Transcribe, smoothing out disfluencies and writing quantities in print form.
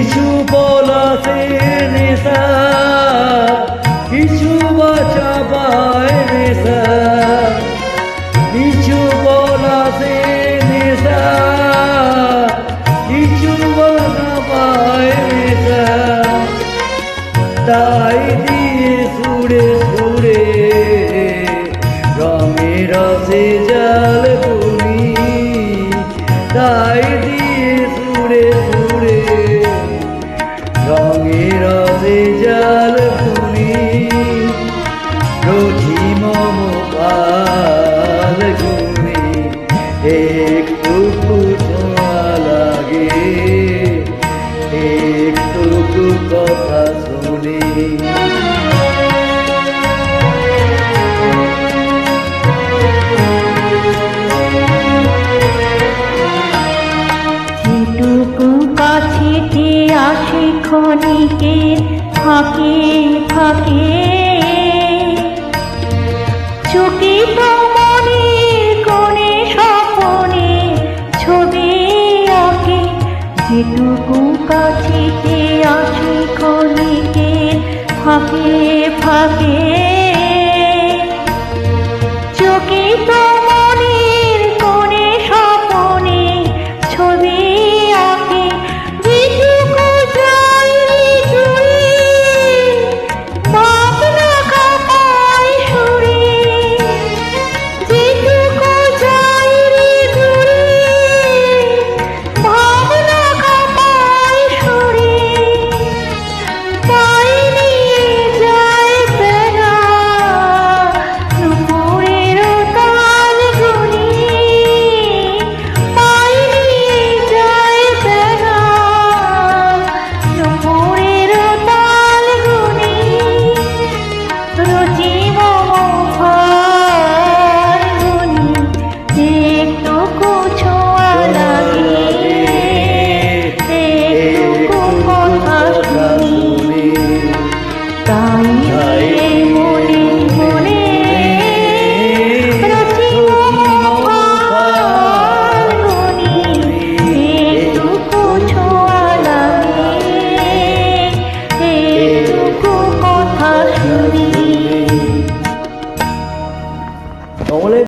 কিছু বলাতে নেশা, কিছু বাঁচাবায় নেশা, কিছু বলাতে নেশা, কিছু বাঁচাবায় নেশা। তাই দিয়ে সুরে সুরে রঙে রসে জাল বুনি, তাই দিয়ে সুরে সুরে রঙে রসে জাল বুনি। রোজি মম পাল গুনি একটুকু ছোঁয়া লাগে, একটুকু কথা শুনি। যেটুকু কাছেতে আসে ক্ষণিকের ফাঁকে ফাঁকে, চোখে তো মনের কোণে স্বপনে ছবি আঁকে। যেটুকু কাছেতে আসে ক্ষণিকের ফাঁকে ফাঁকে,